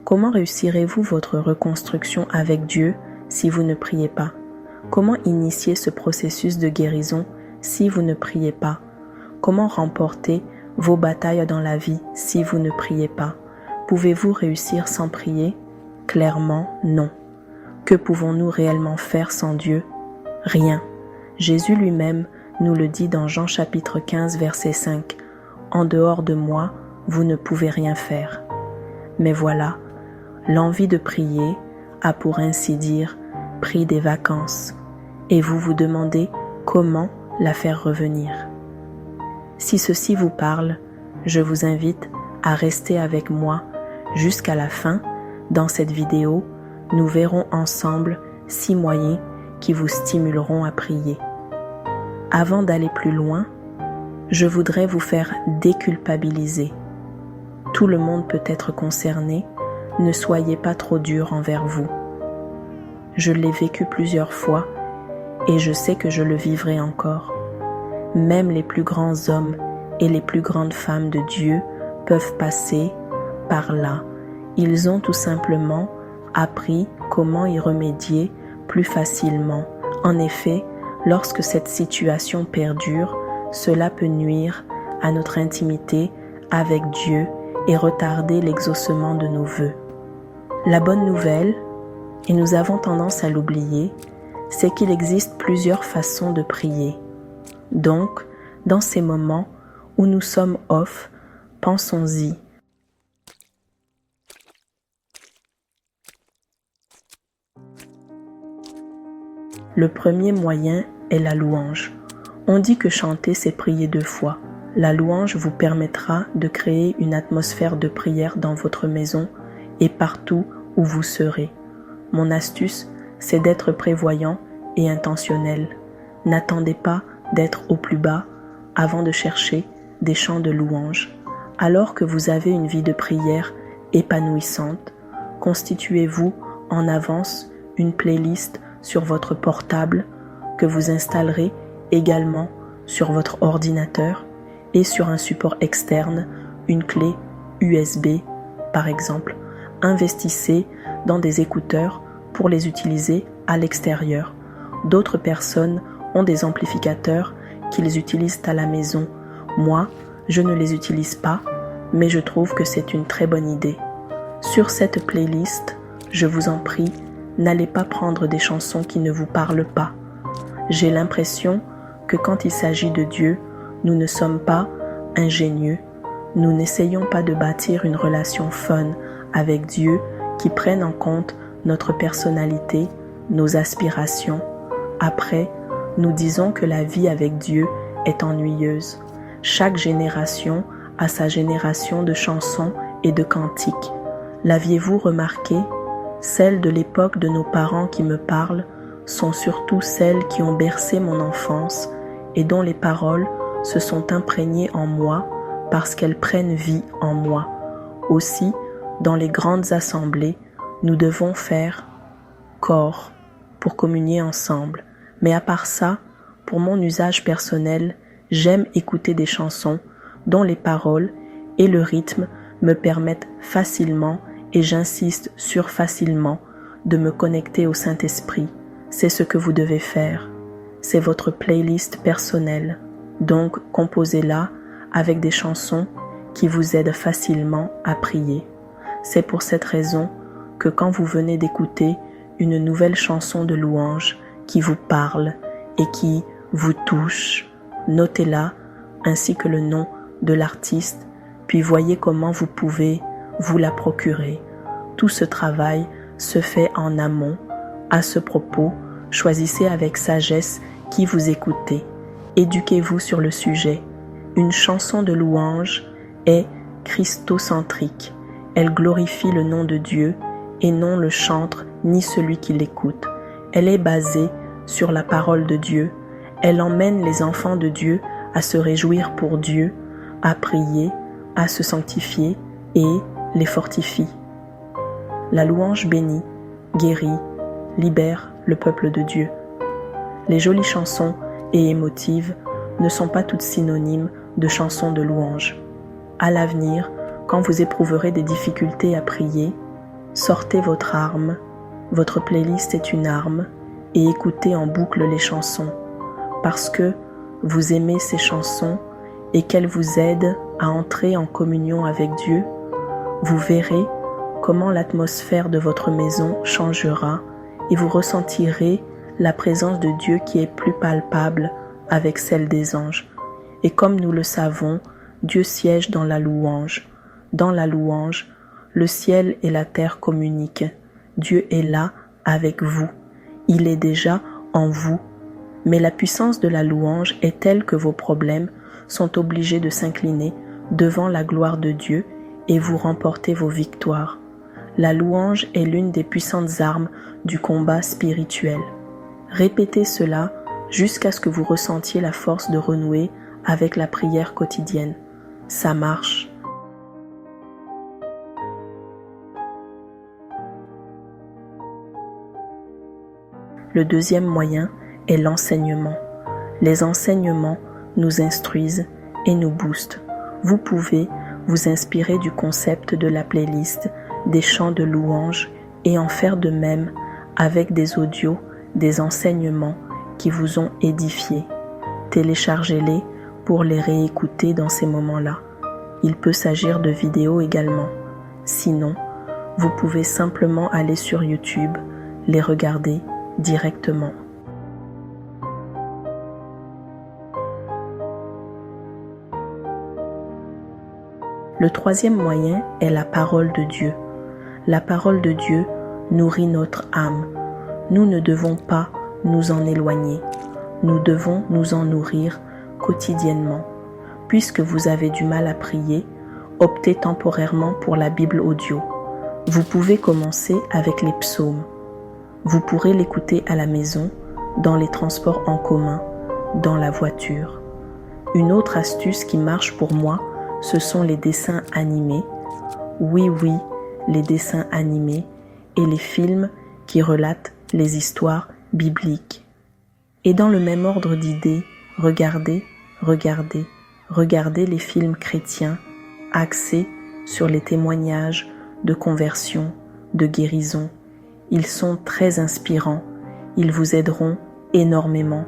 Comment réussirez-vous votre reconstruction avec Dieu si vous ne priez pas? Comment initier ce processus de guérison si vous ne priez pas? Comment remporter vos batailles dans la vie si vous ne priez pas? Pouvez-vous réussir sans prier? Clairement, non. Que pouvons-nous réellement faire sans Dieu? Rien. Jésus lui-même nous le dit dans Jean chapitre 15 verset 5. En dehors de moi, vous ne pouvez rien faire. Mais voilà, l'envie de prier a pour ainsi dire pris des vacances et vous vous demandez comment la faire revenir. Si ceci vous parle, je vous invite à rester avec moi jusqu'à la fin. Dans cette vidéo, nous verrons ensemble 6 moyens qui vous stimuleront à prier. Avant d'aller plus loin, je voudrais vous faire déculpabiliser. Tout le monde peut être concerné, ne soyez pas trop dur envers vous. Je l'ai vécu plusieurs fois et je sais que je le vivrai encore. Même les plus grands hommes et les plus grandes femmes de Dieu peuvent passer par là. Ils ont tout simplement appris comment y remédier plus facilement. En effet, lorsque cette situation perdure, cela peut nuire à notre intimité avec Dieu et retarder l'exaucement de nos vœux. La bonne nouvelle, et nous avons tendance à l'oublier, c'est qu'il existe plusieurs façons de prier. Donc, dans ces moments où nous sommes off, pensons-y. Le premier moyen est la louange. On dit que chanter, c'est prier 2 fois. La louange vous permettra de créer une atmosphère de prière dans votre maison et partout où vous serez. Mon astuce, c'est d'être prévoyant et intentionnel. N'attendez pas d'être au plus bas avant de chercher des chants de louange. Alors que vous avez une vie de prière épanouissante, constituez-vous en avance une playlist sur votre portable que vous installerez également sur votre ordinateur et sur un support externe, une clé USB par exemple. Investissez dans des écouteurs pour les utiliser à l'extérieur. D'autres personnes ont des amplificateurs qu'ils utilisent à la maison. Moi, je ne les utilise pas, mais je trouve que c'est une très bonne idée. Sur cette playlist, je vous en prie, n'allez pas prendre des chansons qui ne vous parlent pas. J'ai l'impression que quand il s'agit de Dieu, nous ne sommes pas ingénieux. Nous n'essayons pas de bâtir une relation fun avec Dieu qui prenne en compte notre personnalité, nos aspirations. Après, nous disons que la vie avec Dieu est ennuyeuse. Chaque génération a sa génération de chansons et de cantiques. L'aviez-vous remarqué? Celles de l'époque de nos parents qui me parlent sont surtout celles qui ont bercé mon enfance et dont les paroles se sont imprégnées en moi parce qu'elles prennent vie en moi. Aussi, dans les grandes assemblées, nous devons faire corps pour communier ensemble. Mais à part ça, pour mon usage personnel, j'aime écouter des chansons dont les paroles et le rythme me permettent facilement, et j'insiste sur facilement, de me connecter au Saint-Esprit. C'est ce que vous devez faire. C'est votre playlist personnelle. Donc, composez-la avec des chansons qui vous aident facilement à prier. C'est pour cette raison que quand vous venez d'écouter une nouvelle chanson de louange qui vous parle et qui vous touche, notez-la ainsi que le nom de l'artiste, puis voyez comment vous pouvez vous la procurer. Tout ce travail se fait en amont. À ce propos, choisissez avec sagesse qui vous écoutez. Éduquez-vous sur le sujet. Une chanson de louange est christocentrique. Elle glorifie le nom de Dieu et non le chantre ni celui qui l'écoute. Elle est basée sur la parole de Dieu. Elle emmène les enfants de Dieu à se réjouir pour Dieu, à prier, à se sanctifier et les fortifie. La louange bénit, guérit, libère le peuple de Dieu. Les jolies chansons et émotives ne sont pas toutes synonymes de chansons de louange. À l'avenir, quand vous éprouverez des difficultés à prier, Sortez votre arme, votre playlist est une arme, et écoutez en boucle les chansons, parce que vous aimez ces chansons et qu'elles vous aident à entrer en communion avec Dieu. Vous verrez comment l'atmosphère de votre maison changera et vous ressentirez la présence de Dieu qui est plus palpable avec celle des anges. Et comme nous le savons, Dieu siège dans la louange. Dans la louange, le ciel et la terre communiquent. Dieu est là avec vous. Il est déjà en vous. Mais la puissance de la louange est telle que vos problèmes sont obligés de s'incliner devant la gloire de Dieu et vous remportez vos victoires. La louange est l'une des puissantes armes du combat spirituel. Répétez cela jusqu'à ce que vous ressentiez la force de renouer avec la prière quotidienne. Ça marche. Le deuxième moyen est l'enseignement. Les enseignements nous instruisent et nous boostent. Vous pouvez vous inspirer du concept de la playlist, des chants de louange et en faire de même avec des audios, des enseignements qui vous ont édifié. Téléchargez-les pour les réécouter dans ces moments-là. Il peut s'agir de vidéos également. Sinon, vous pouvez simplement aller sur YouTube, les regarder directement. Le troisième moyen est la parole de Dieu. La parole de Dieu nourrit notre âme. Nous ne devons pas nous en éloigner. Nous devons nous en nourrir quotidiennement. Puisque vous avez du mal à prier, optez temporairement pour la Bible audio. Vous pouvez commencer avec les psaumes. Vous pourrez l'écouter à la maison, dans les transports en commun, dans la voiture. Une autre astuce qui marche pour moi, ce sont les dessins animés. Oui, les dessins animés et les films qui relatent les histoires bibliques. Et dans le même ordre d'idées, regardez les films chrétiens axés sur les témoignages de conversion, de guérison. Ils sont très inspirants, ils vous aideront énormément.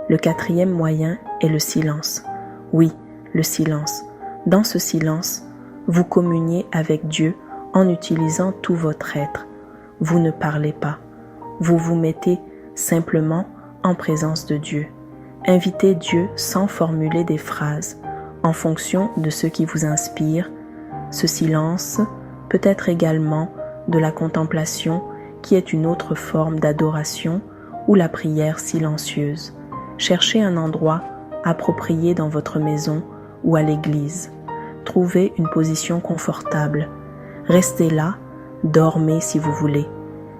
Le quatrième moyen est le silence. Oui, le silence. Dans ce silence, vous communiez avec Dieu en utilisant tout votre être. Vous ne parlez pas. Vous vous mettez simplement en présence de Dieu. Invitez Dieu sans formuler des phrases. En fonction de ce qui vous inspire, ce silence peut être également de la contemplation qui est une autre forme d'adoration ou la prière silencieuse. Cherchez un endroit approprié dans votre maison ou à l'église. Trouvez une position confortable. Restez là, dormez si vous voulez,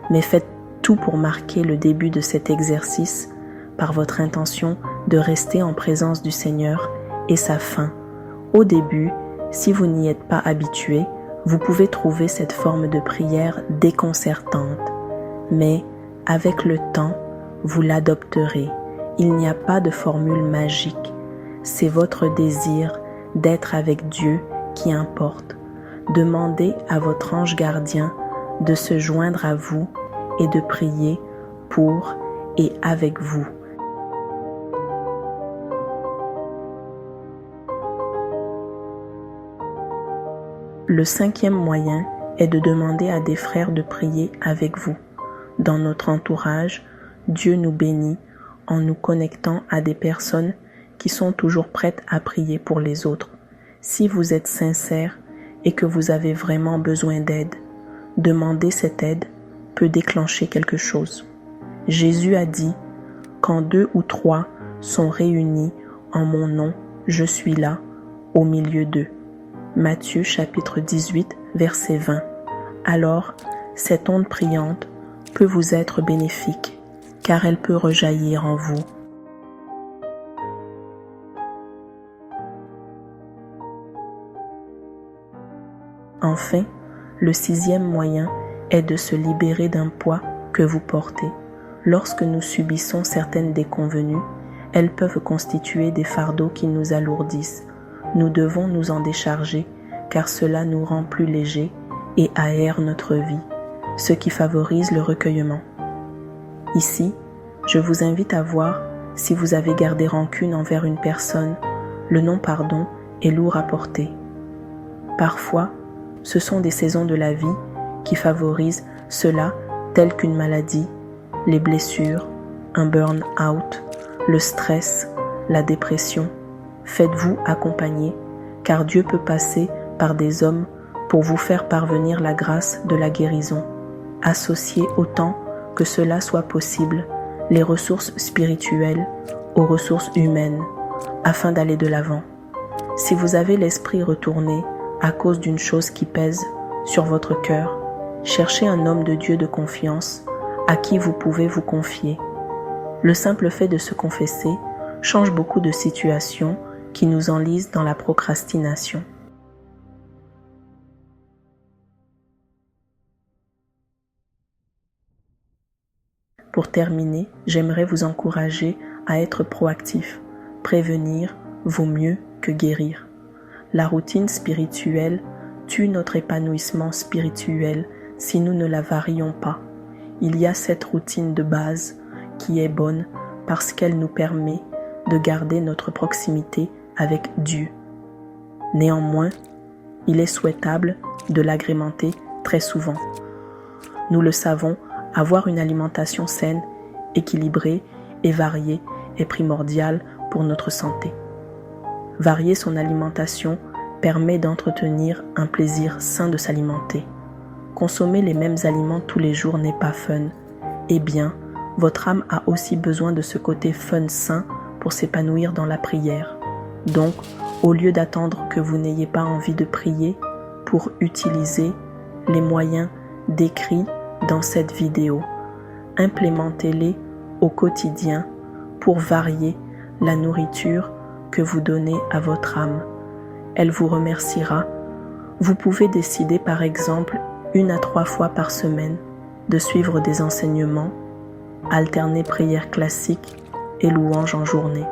mais faites tout pour marquer le début de cet exercice par votre intention de rester en présence du Seigneur et sa fin. Au début, si vous n'y êtes pas habitué, vous pouvez trouver cette forme de prière déconcertante. Mais avec le temps, vous l'adopterez. Il n'y a pas de formule magique. C'est votre désir d'être avec Dieu qui importe. Demandez à votre ange gardien de se joindre à vous et de prier pour et avec vous. Le cinquième moyen est de demander à des frères de prier avec vous. Dans notre entourage, Dieu nous bénit en nous connectant à des personnes qui sont toujours prêtes à prier pour les autres. Si vous êtes sincère et que vous avez vraiment besoin d'aide, demander cette aide peut déclencher quelque chose. Jésus a dit « Quand 2 ou 3 sont réunis en mon nom, je suis là, au milieu d'eux. » Matthieu chapitre 18, verset 20. Alors, cette onde priante peut vous être bénéfique, car elle peut rejaillir en vous. Enfin, le sixième moyen est de se libérer d'un poids que vous portez. Lorsque nous subissons certaines déconvenues, elles peuvent constituer des fardeaux qui nous alourdissent. Nous devons nous en décharger, car cela nous rend plus légers et aère notre vie, ce qui favorise le recueillement. Ici, je vous invite à voir si vous avez gardé rancune envers une personne. Le non-pardon est lourd à porter. Parfois, ce sont des saisons de la vie qui favorisent cela, telles qu'une maladie, les blessures, un burn-out, le stress, la dépression. Faites-vous accompagner, car Dieu peut passer par des hommes pour vous faire parvenir la grâce de la guérison. Associez autant que cela soit possible les ressources spirituelles aux ressources humaines afin d'aller de l'avant. Si vous avez l'esprit retourné à cause d'une chose qui pèse sur votre cœur, cherchez un homme de Dieu de confiance à qui vous pouvez vous confier. Le simple fait de se confesser change beaucoup de situations qui nous enlisent dans la procrastination. Pour terminer, j'aimerais vous encourager à être proactif. Prévenir vaut mieux que guérir. La routine spirituelle tue notre épanouissement spirituel si nous ne la varions pas. Il y a cette routine de base qui est bonne parce qu'elle nous permet de garder notre proximité avec Dieu. Néanmoins, il est souhaitable de l'agrémenter très souvent. Nous le savons, avoir une alimentation saine, équilibrée et variée est primordial pour notre santé. Varier son alimentation permet d'entretenir un plaisir sain de s'alimenter. Consommer les mêmes aliments tous les jours n'est pas fun. Eh bien, votre âme a aussi besoin de ce côté fun sain pour s'épanouir dans la prière. Donc, au lieu d'attendre que vous n'ayez pas envie de prier, pour utiliser les moyens décrits dans cette vidéo, implémentez-les au quotidien pour varier la nourriture que vous donnez à votre âme. Elle vous remerciera. Vous pouvez décider par exemple 1 à 3 fois par semaine de suivre des enseignements, alterner prière classique et louange en journée.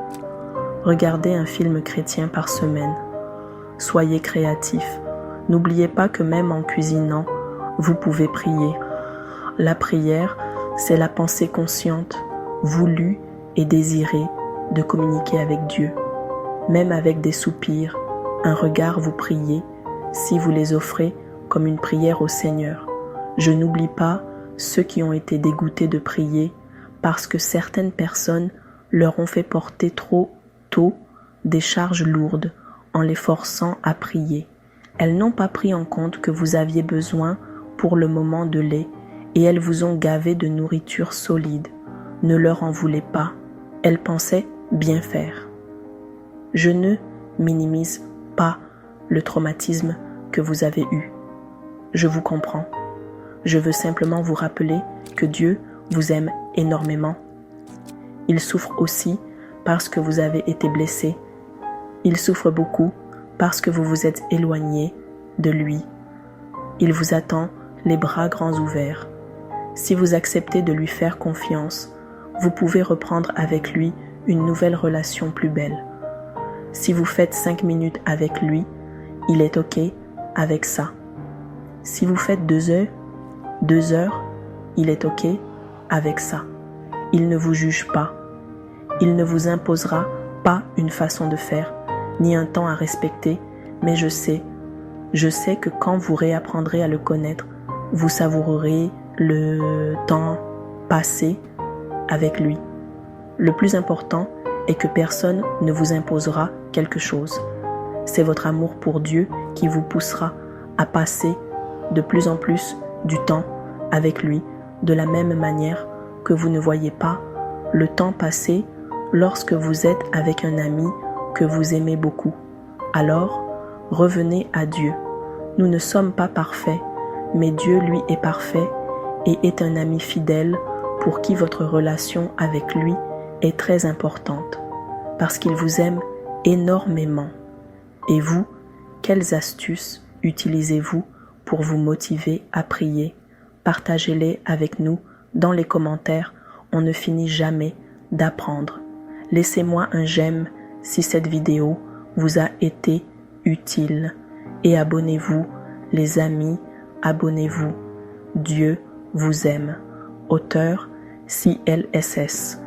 Regardez un film chrétien par semaine. Soyez créatif. N'oubliez pas que même en cuisinant, vous pouvez prier. La prière, c'est la pensée consciente, voulue et désirée de communiquer avec Dieu. Même avec des soupirs, un regard, vous priez, si vous les offrez comme une prière au Seigneur. Je n'oublie pas ceux qui ont été dégoûtés de prier parce que certaines personnes leur ont fait porter trop tôt des charges lourdes en les forçant à prier. Elles n'ont pas pris en compte que vous aviez besoin pour le moment de lait et elles vous ont gavé de nourriture solide. Ne leur en voulez pas. Elles pensaient bien faire. Je ne minimise pas le traumatisme que vous avez eu. Je vous comprends. Je veux simplement vous rappeler que Dieu vous aime énormément. Il souffre aussi parce que vous avez été blessé. Il souffre beaucoup parce que vous vous êtes éloigné de lui. Il vous attend les bras grands ouverts. Si vous acceptez de lui faire confiance, vous pouvez reprendre avec lui une nouvelle relation plus belle. Si vous faites 5 minutes avec lui, il est OK avec ça. Si vous faites 2 heures, il est OK avec ça. Il ne vous juge pas. Il ne vous imposera pas une façon de faire, ni un temps à respecter, mais je sais que quand vous réapprendrez à le connaître, vous savourerez le temps passé avec lui. Le plus important est que personne ne vous imposera quelque chose. C'est votre amour pour Dieu qui vous poussera à passer de plus en plus du temps avec lui, de la même manière que vous ne voyez pas le temps passer lorsque vous êtes avec un ami que vous aimez beaucoup. Alors, revenez à Dieu. Nous ne sommes pas parfaits, mais Dieu, lui, est parfait et est un ami fidèle pour qui votre relation avec lui est très importante, parce qu'il vous aime énormément. Et vous, quelles astuces utilisez-vous pour vous motiver à prier? Partagez-les avec nous dans les commentaires, on ne finit jamais d'apprendre. Laissez-moi un j'aime si cette vidéo vous a été utile. Et abonnez-vous, les amis, abonnez-vous. Dieu vous aime. Auteur CLSS.